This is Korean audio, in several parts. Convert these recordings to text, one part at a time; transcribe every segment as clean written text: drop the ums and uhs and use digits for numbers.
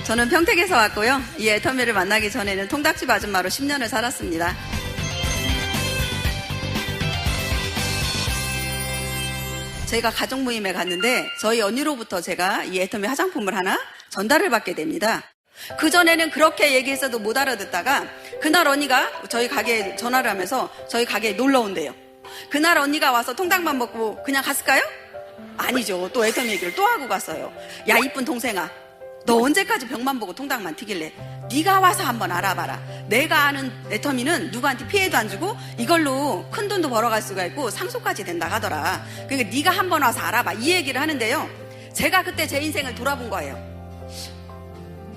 저는 평택에서 왔고요. 이 애터미를 만나기 전에는 통닭집 아줌마로 10년을 살았습니다. 저희가 가족 모임에 갔는데 저희 언니로부터 제가 이 애터미 화장품을 하나 전달을 받게 됩니다. 그전에는 그렇게 얘기했어도 못 알아듣다가 그날 언니가 저희 가게에 전화를 하면서 저희 가게에 놀러 온대요. 그날 언니가 와서 통닭만 먹고 그냥 갔을까요? 아니죠. 또 애터미 얘기를 또 하고 갔어요. 야, 이쁜 동생아, 너 언제까지 벽만 보고 통닭만 튀길래? 네가 와서 한번 알아봐라. 내가 아는 애터미는 누구한테 피해도 안 주고 이걸로 큰 돈도 벌어갈 수가 있고 상속까지 된다 하더라. 그러니까 네가 한번 와서 알아봐, 이 얘기를 하는데요. 제가 그때 제 인생을 돌아본 거예요.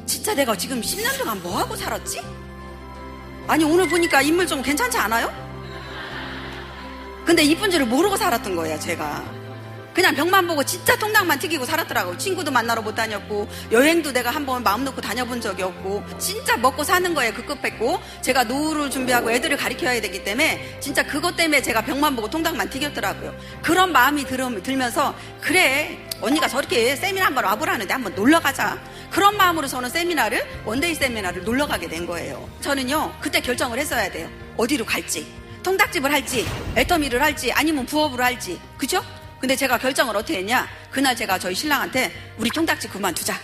진짜 내가 지금 10년 동안 뭐하고 살았지? 아니, 오늘 보니까 인물 좀 괜찮지 않아요? 근데 이쁜 줄을 모르고 살았던 거예요. 제가 그냥 벽만 보고 진짜 통닭만 튀기고 살았더라고요. 친구도 만나러 못 다녔고 여행도 내가 한번 마음 놓고 다녀본 적이 없고 진짜 먹고 사는 거에 급급했고 제가 노후를 준비하고 애들을 가르쳐야 되기 때문에 진짜 그것 때문에 제가 벽만 보고 통닭만 튀겼더라고요. 그런 마음이 들면서 그래, 언니가 저렇게 세미나 한번 와보라는데 한번 놀러가자. 그런 마음으로 저는 원데이 세미나를 놀러가게 된 거예요. 저는요, 그때 결정을 했어야 돼요. 어디로 갈지, 통닭집을 할지, 애터미를 할지, 아니면 부업으로 할지. 그죠? 근데 제가 결정을 어떻게 했냐, 그날 제가 저희 신랑한테 우리 통닭집 그만두자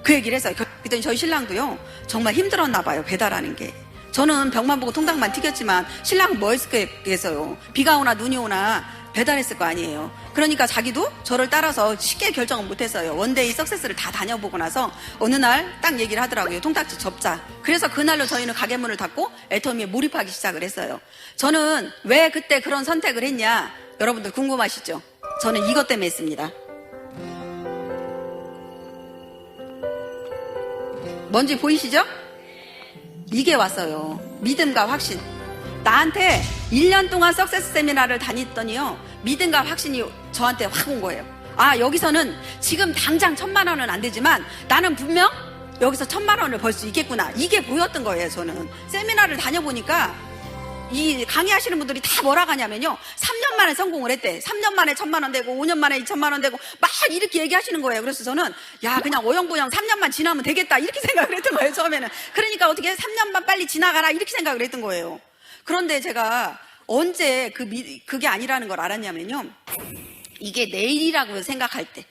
그 얘기를 했어요. 그랬더니 저희 신랑도요, 정말 힘들었나 봐요, 배달하는 게. 저는 벽만 보고 통닭만 튀겼지만 신랑은 뭐 했겠어요. 비가 오나 눈이 오나 배달했을 거 아니에요. 그러니까 자기도 저를 따라서 쉽게 결정을 못했어요. 원데이 석세스를 다 다녀보고 나서 어느 날 딱 얘기를 하더라고요. 통닭집 접자. 그래서 그날로 저희는 가게 문을 닫고 애터미에 몰입하기 시작을 했어요. 저는 왜 그때 그런 선택을 했냐, 여러분들 궁금하시죠? 저는 이것 때문에 했습니다. 뭔지 보이시죠? 이게 왔어요. 믿음과 확신. 나한테 1년 동안 석세스 세미나를 다녔더니요, 믿음과 확신이 저한테 확 온 거예요. 아, 여기서는 지금 당장 1,000만 원은 안 되지만 나는 분명 여기서 1,000만 원을 벌 수 있겠구나. 이게 보였던 거예요. 저는 세미나를 다녀보니까 이 강의하시는 분들이 다 뭐라고 하냐면요, 3년 만에 성공을 했대. 3년 만에 1,000만 원 되고 5년 만에 2,000만 원 되고 막 이렇게 얘기하시는 거예요. 그래서 저는 야, 그냥 어영부영 3년만 지나면 되겠다 이렇게 생각을 했던 거예요. 처음에는. 그러니까 어떻게 3년만 빨리 지나가라 이렇게 생각을 했던 거예요. 그런데 제가 언제 그게 아니라는 걸 알았냐면요, 이게 내일이라고 생각할 때,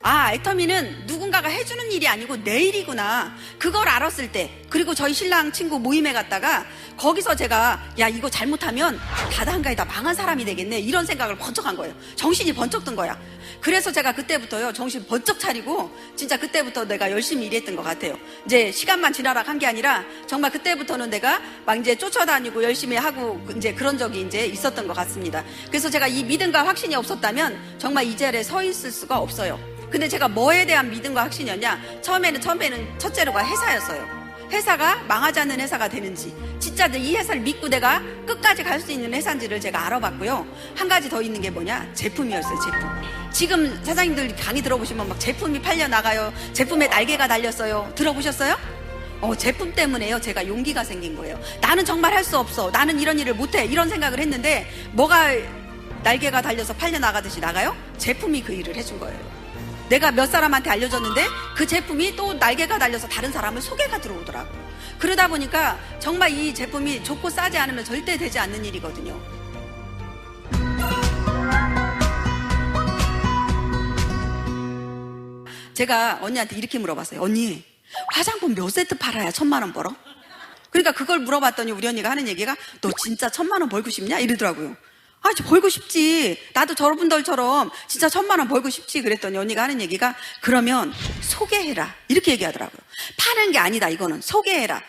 아, 애터미는 누군가가 해주는 일이 아니고 내일이구나, 그걸 알았을 때, 그리고 저희 신랑 친구 모임에 갔다가 거기서 제가 야, 이거 잘못하면 다단가에다 망한 사람이 되겠네 이런 생각을 번쩍 한 거예요. 정신이 번쩍 든 거야. 그래서 제가 그때부터요, 정신 번쩍 차리고 진짜 그때부터 내가 열심히 일했던 것 같아요. 이제 시간만 지나라 한 게 아니라 정말 그때부터는 내가 막 이제 쫓아다니고 열심히 하고 이제 그런 적이 이제 있었던 것 같습니다. 그래서 제가 이 믿음과 확신이 없었다면 정말 이 자리에 서 있을 수가 없어요. 근데 제가 뭐에 대한 믿음과 확신이었냐, 처음에는 첫째로가 회사였어요. 회사가 망하지 않는 회사가 되는지, 진짜 이 회사를 믿고 내가 끝까지 갈 수 있는 회사인지를 제가 알아봤고요. 한 가지 더 있는 게 뭐냐, 제품이었어요. 제품. 지금 사장님들 강의 들어보시면 막 제품이 팔려나가요, 제품에 날개가 달렸어요, 들어보셨어요? 제품 때문에요, 제가 용기가 생긴 거예요. 나는 정말 할 수 없어, 나는 이런 일을 못해, 이런 생각을 했는데 뭐가 날개가 달려서 팔려나가듯이 나가요? 제품이 그 일을 해준 거예요. 내가 몇 사람한테 알려줬는데 그 제품이 또 날개가 달려서 다른 사람을 소개가 들어오더라고. 그러다 보니까 정말 이 제품이 좋고 싸지 않으면 절대 되지 않는 일이거든요. 제가 언니한테 이렇게 물어봤어요. 언니, 화장품 몇 세트 팔아야 1,000만 원 벌어? 그러니까 그걸 물어봤더니 우리 언니가 하는 얘기가 너 진짜 1,000만 원 벌고 싶냐? 이러더라고요. 아, 저 벌고 싶지. 나도 저러분들처럼 진짜 1,000만 원 벌고 싶지. 그랬더니 언니가 하는 얘기가 그러면 소개해라. 이렇게 얘기하더라고요. 파는 게 아니다. 이거는 소개해라.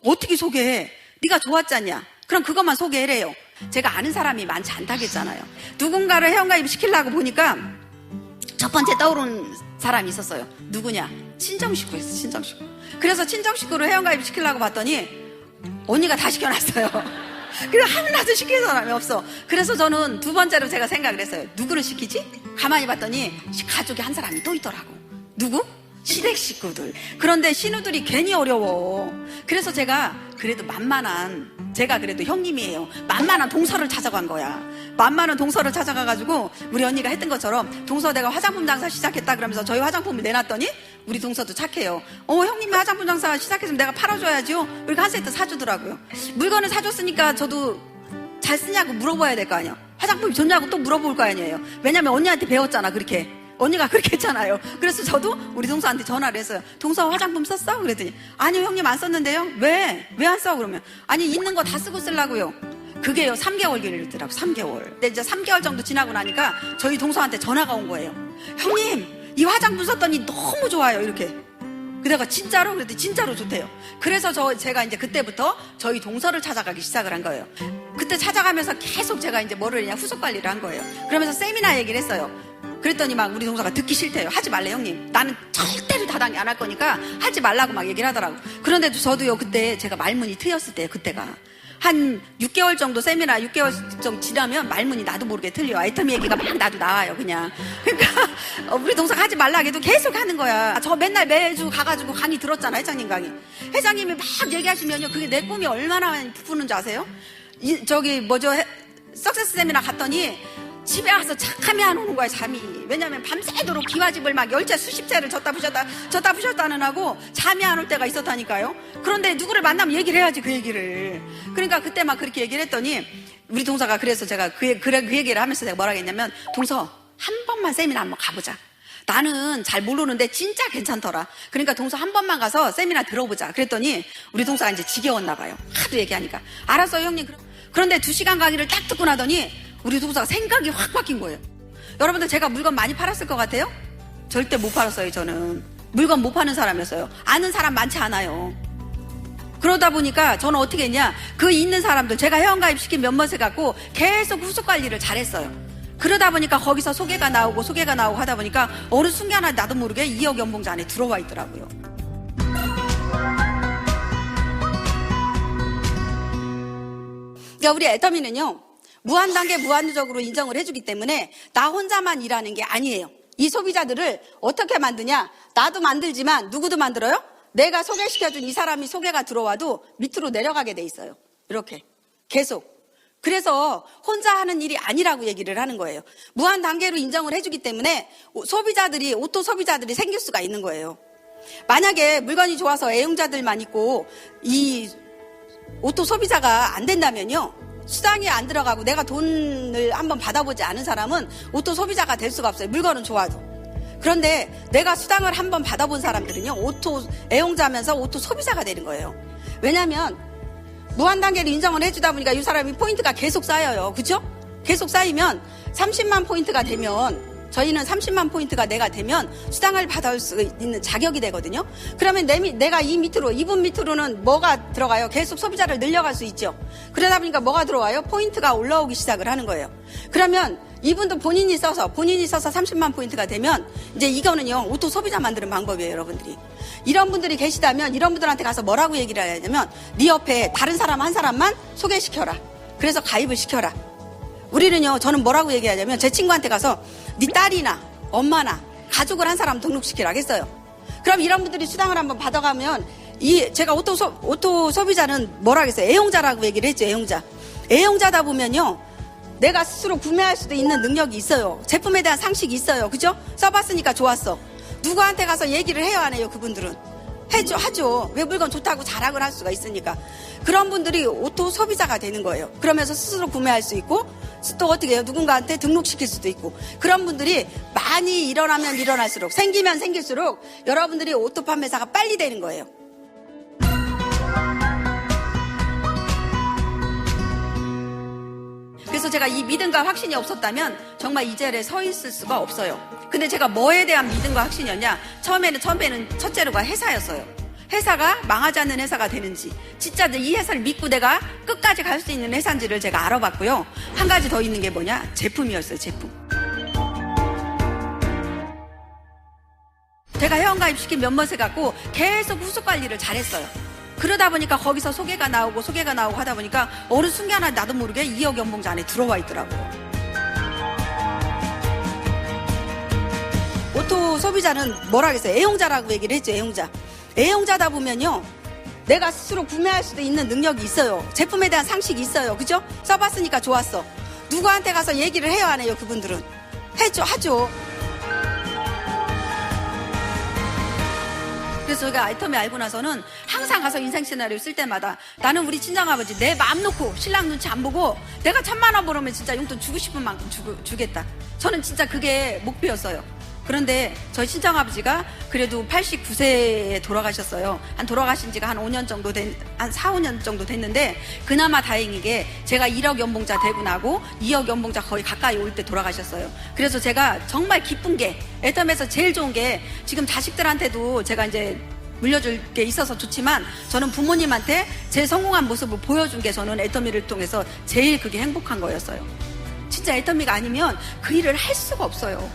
어떻게 소개해? 네가 좋았잖냐. 그럼 그것만 소개해래요. 제가 아는 사람이 많지 않다겠잖아요. 누군가를 회원가입 시키려고 보니까 첫 번째 떠오른 사람이 있었어요. 누구냐? 친정식구였어. 친정식구. 그래서 친정식구를 회원가입 시키려고 봤더니 언니가 다 시켜놨어요. 그래서 하나도 시키는 사람이 없어. 그래서 저는 두 번째로 제가 생각을 했어요. 누구를 시키지? 가만히 봤더니 가족이 한 사람이 또 있더라고. 누구? 시댁 식구들. 그런데 신우들이 괜히 어려워. 그래서 제가 그래도 제가 그래도 형님이에요. 만만한 동서를 찾아간 거야. 만만한 동서를 찾아가가지고 우리 언니가 했던 것처럼 동서 내가 화장품 장사 시작했다 그러면서 저희 화장품을 내놨더니 우리 동서도 착해요. 형님이 화장품 장사 시작했으면 내가 팔아줘야죠. 그러니까 한 세트 사주더라고요. 물건을 사줬으니까 저도 잘 쓰냐고 물어봐야 될 거 아니에요. 화장품이 좋냐고 또 물어볼 거 아니에요. 왜냐면 언니한테 배웠잖아. 그렇게 언니가 그렇게 했잖아요. 그래서 저도 우리 동서한테 전화를 했어요. 동서 화장품 썼어? 그랬더니 아니요 형님 안 썼는데요. 왜 안 써? 그러면 아니 있는 거 다 쓰고 쓰려고요. 그게요 3개월 기르더라고. 3개월. 근데 이제 3개월 정도 지나고 나니까 저희 동서한테 전화가 온 거예요. 형님 이 화장품 썼더니 너무 좋아요. 이렇게. 그래가 진짜로? 그랬더니 진짜로 좋대요. 그래서 제가 이제 그때부터 저희 동서를 찾아가기 시작을 한 거예요. 그때 찾아가면서 계속 제가 이제 뭐를 했냐 후속 관리를 한 거예요. 그러면서 세미나 얘기를 했어요. 그랬더니 막 우리 동서가 듣기 싫대요. 하지 말래 형님. 나는 절대로 다단계 안 할 거니까 하지 말라고 막 얘기를 하더라고. 그런데도 저도요 그때 제가 말문이 트였을 때요. 그때가 한 6개월 정도 세미나 6개월 정도 지나면 말문이 나도 모르게 틀려. 아이템 얘기가 막 나도 나와요 그냥. 그러니까 우리 동서가 하지 말라 해도 계속 하는 거야. 저 맨날 매주 가가지고 강의 들었잖아. 회장님 강의. 회장님이 막 얘기하시면요 그게 내 꿈이 얼마나 부푸는 줄 아세요? 석세스 세미나 갔더니 집에 와서 잠이 안 오는 거야 잠이. 왜냐면 밤새도록 기와집을 막 10채 수십 채를 졌다 부셨다는 하고 잠이 안 올 때가 있었다니까요. 그런데 누구를 만나면 얘기를 해야지 그 얘기를. 그러니까 그때 막 그렇게 얘기를 했더니 우리 동서가 그래서 제가 그 얘기를 하면서 제가 뭐라고 했냐면 동서 한 번만 세미나 한번 가보자. 나는 잘 모르는데 진짜 괜찮더라. 그러니까 동서 한 번만 가서 세미나 들어보자. 그랬더니 우리 동서가 이제 지겨웠나 봐요. 하도 얘기하니까. 알았어요 형님. 그런데 2시간 강의를 딱 듣고 나더니 우리 동서가 생각이 확 바뀐 거예요. 여러분들 제가 물건 많이 팔았을 것 같아요? 절대 못 팔았어요. 저는 물건 못 파는 사람이었어요. 아는 사람 많지 않아요. 그러다 보니까 저는 어떻게 했냐, 그 있는 사람들 제가 회원가입시킨 몇몇에 갖고 계속 후속 관리를 잘했어요. 그러다 보니까 거기서 소개가 나오고 하다 보니까 어느 순간에 나도 모르게 2억 연봉자 안에 들어와 있더라고요. 그러니까 우리 애터미는요 무한단계 무한적으로 인정을 해주기 때문에 나 혼자만 일하는 게 아니에요. 이 소비자들을 어떻게 만드냐, 나도 만들지만 누구도 만들어요? 내가 소개시켜준 이 사람이 소개가 들어와도 밑으로 내려가게 돼 있어요. 이렇게 계속. 그래서 혼자 하는 일이 아니라고 얘기를 하는 거예요. 무한 단계로 인정을 해주기 때문에 오토 소비자들이 생길 수가 있는 거예요. 만약에 물건이 좋아서 애용자들만 있고 이 오토 소비자가 안 된다면요, 수당이 안 들어가고 내가 돈을 한번 받아보지 않은 사람은 오토 소비자가 될 수가 없어요. 물건은 좋아도. 그런데 내가 수당을 한번 받아본 사람들은요 오토 애용자면서 오토 소비자가 되는 거예요. 왜냐하면 무한 단계를 인정을 해주다 보니까 이 사람이 포인트가 계속 쌓여요. 그죠? 계속 쌓이면 30만 포인트가 되면, 저희는 30만 포인트가 내가 되면 수당을 받을 수 있는 자격이 되거든요. 그러면 내가 이분 밑으로는 뭐가 들어가요? 계속 소비자를 늘려갈 수 있죠. 그러다 보니까 뭐가 들어와요? 포인트가 올라오기 시작을 하는 거예요. 그러면 이분도 본인이 써서 30만 포인트가 되면 이제 이거는요 오토 소비자 만드는 방법이에요. 여러분들이 이런 분들이 계시다면 이런 분들한테 가서 뭐라고 얘기를 해야 되냐면, 네 옆에 다른 사람 한 사람만 소개시켜라. 그래서 가입을 시켜라. 우리는요, 저는 뭐라고 얘기하냐면 제 친구한테 가서 네 딸이나 엄마나 가족을 한 사람 등록시키라고 했어요. 그럼 이런 분들이 수당을 한번 받아가면 제가 오토 소비자는 뭐라고 했어요? 애용자라고 얘기를 했죠. 애용자다 보면요 내가 스스로 구매할 수도 있는 능력이 있어요. 제품에 대한 상식이 있어요. 그죠? 써봤으니까 좋았어. 누구한테 가서 얘기를 해요, 안 해요? 그분들은 하죠. 왜 물건 좋다고 자랑을 할 수가 있으니까. 그런 분들이 오토 소비자가 되는 거예요. 그러면서 스스로 구매할 수 있고 또 어떻게 해요? 누군가한테 등록시킬 수도 있고. 그런 분들이 많이 일어나면 일어날수록, 생기면 생길수록 여러분들이 오토 판매사가 빨리 되는 거예요. 그래서 제가 이 믿음과 확신이 없었다면 정말 이 자리에 서 있을 수가 없어요. 근데 제가 뭐에 대한 믿음과 확신이었냐? 처음에는 첫째로가 회사였어요. 회사가 망하지 않는 회사가 되는지, 진짜 이 회사를 믿고 내가 끝까지 갈 수 있는 회사인지를 제가 알아봤고요. 한 가지 더 있는 게 뭐냐? 제품이었어요. 제품. 제가 회원가입시킨 몇몇에 갖고 계속 후속 관리를 잘했어요. 그러다 보니까 거기서 소개가 나오고 하다 보니까 어느 순간에 나도 모르게 2억 연봉자 안에 들어와 있더라고요. 오토 소비자는 뭐라고 했어요? 애용자라고 얘기를 했죠. 애용자다 보면요 내가 스스로 구매할 수도 있는 능력이 있어요. 제품에 대한 상식이 있어요. 그죠? 써봤으니까 좋았어. 누구한테 가서 얘기를 해요, 안 해요? 그분들은 하죠. 그래서 제가 애터미 알고 나서는 항상 가서 인생 시나리오 쓸 때마다 나는 우리 친정아버지 내 마음 놓고 신랑 눈치 안 보고 내가 1,000만 원 벌으면 진짜 용돈 주고 싶은 만큼 주겠다. 저는 진짜 그게 목표였어요. 그런데 저희 친정아버지가 그래도 89세에 돌아가셨어요. 돌아가신 지가 한 5년 정도 한 4, 5년 정도 됐는데 그나마 다행이게 제가 1억 연봉자 되고 나고 2억 연봉자 거의 가까이 올 때 돌아가셨어요. 그래서 제가 정말 기쁜 게 애텀에서 제일 좋은 게 지금 자식들한테도 제가 이제 물려줄 게 있어서 좋지만 저는 부모님한테 제 성공한 모습을 보여준 게 저는 애터미를 통해서 제일 그게 행복한 거였어요. 진짜 애터미가 아니면 그 일을 할 수가 없어요.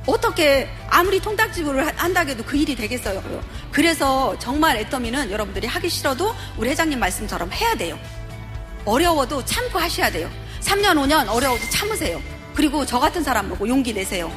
어떻게 아무리 통닭집을 한다고 해도 그 일이 되겠어요. 그래서 정말 애터미는 여러분들이 하기 싫어도 우리 회장님 말씀처럼 해야 돼요. 어려워도 참고 하셔야 돼요. 3년 5년 어려워도 참으세요. 그리고 저 같은 사람 보고 용기 내세요.